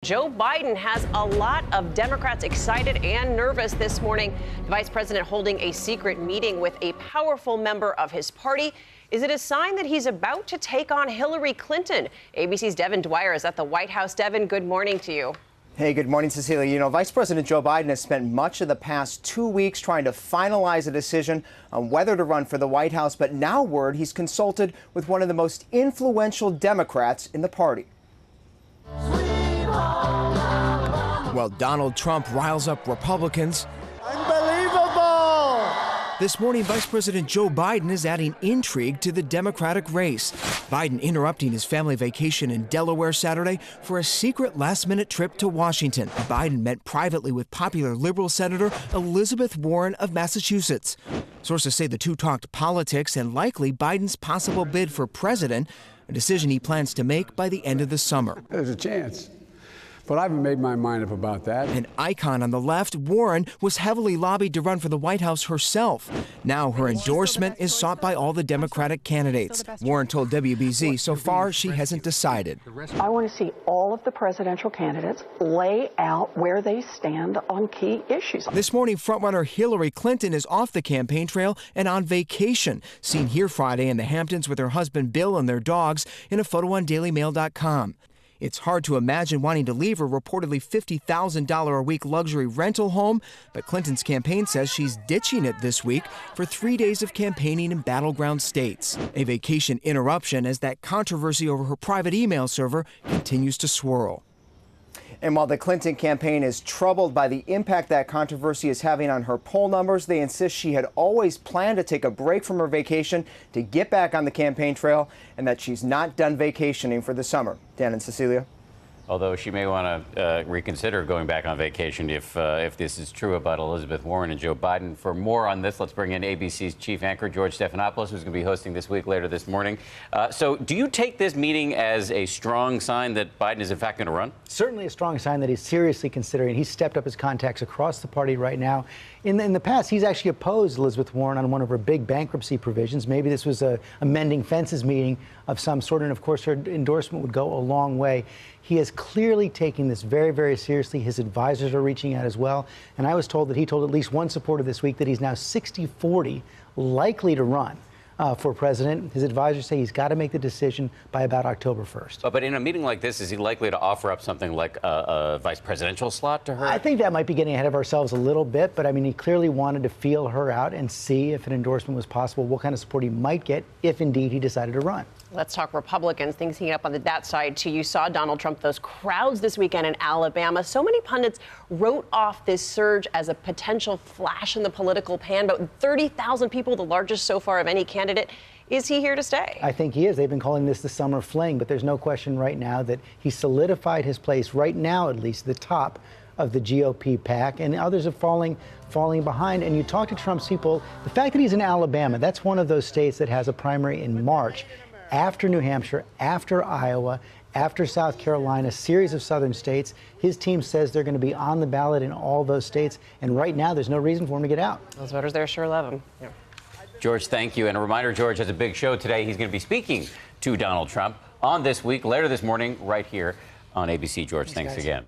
Joe Biden has a lot of Democrats excited and nervous this morning. The vice president holding a secret meeting with a powerful member of his party. Is it a sign that he's about to take on Hillary Clinton? ABC's Devin Dwyer is at the White House. Devin, good morning to you. Hey, good morning, Cecilia. You know, Vice President Joe Biden has spent much of the past 2 weeks trying to finalize a decision on whether to run for the White House. But now word he's consulted with one of the most influential Democrats in the party. While Donald Trump riles up Republicans, Unbelievable! This morning, Vice President Joe Biden is adding intrigue to the Democratic race. Biden interrupting his family vacation in Delaware Saturday for a secret last-minute trip to Washington. Biden met privately with popular liberal Senator Elizabeth Warren of Massachusetts. Sources say the two talked politics and likely Biden's possible bid for president, a decision he plans to make by the end of the summer. There's a chance. But I haven't made my mind up about that. An icon on the left, Warren was heavily lobbied to run for the White House herself. Now her endorsement is sought by all the Democratic candidates. Warren told WBZ so far she hasn't decided. I want to see all of the presidential candidates lay out where they stand on key issues. This morning, frontrunner Hillary Clinton is off the campaign trail and on vacation. Seen here Friday in the Hamptons with her husband Bill and their dogs in a photo on DailyMail.com. It's hard to imagine wanting to leave her reportedly $50,000 a week luxury rental home, but Clinton's campaign says she's ditching it this week for 3 days of campaigning in battleground states. A vacation interruption as that controversy over her private email server continues to swirl. And while the Clinton campaign is troubled by the impact that controversy is having on her poll numbers, they insist she had always planned to take a break from her vacation to get back on the campaign trail and that she's not done vacationing for the summer. Dan and Cecilia. Although she may want to reconsider going back on vacation if this is true about Elizabeth Warren and Joe Biden. For more on this, let's bring in ABC's chief anchor, George Stephanopoulos, who's going to be hosting This Week later this morning. So do you take this meeting as a strong sign that Biden is in fact going to run? Certainly a strong sign that he's seriously considering. He's stepped up his contacts across the party right now. In the past, he's actually opposed Elizabeth Warren on one of her big bankruptcy provisions. Maybe this was a mending fences meeting of some sort, and of course her endorsement would go a long way. He is clearly taking this very, very seriously. His advisors are reaching out as well. And I was told that he told at least one supporter this week that he's now 60-40 likely to run for president. His advisors say he's got to make the decision by about October 1st. But in a meeting like this, is he likely to offer up something like a vice presidential slot to her? I think that might be getting ahead of ourselves a little bit, but I mean, he clearly wanted to feel her out and see if an endorsement was possible, what kind of support he might get if indeed he decided to run. Let's talk Republicans. Things heating up on that side, too. You saw Donald Trump, those crowds this weekend in Alabama. So many pundits wrote off this surge as a potential flash in the political pan. But 30,000 people, the largest so far of any candidate. Is he here to stay? I think he is. They've been calling this the summer fling, but there's no question right now that he solidified his place, right now at least, the top of the GOP pack, and others are falling behind. And you talk to Trump's people, the fact that he's in Alabama, that's one of those states that has a primary in March. After New Hampshire, after Iowa, after South Carolina, a series of southern states. His team says they're going to be on the ballot in all those states. And right now, there's no reason for him to get out. Those voters there sure love him. Yeah. George, thank you. And a reminder, George has a big show today. He's going to be speaking to Donald Trump on This Week later this morning right here on ABC. George, thanks again.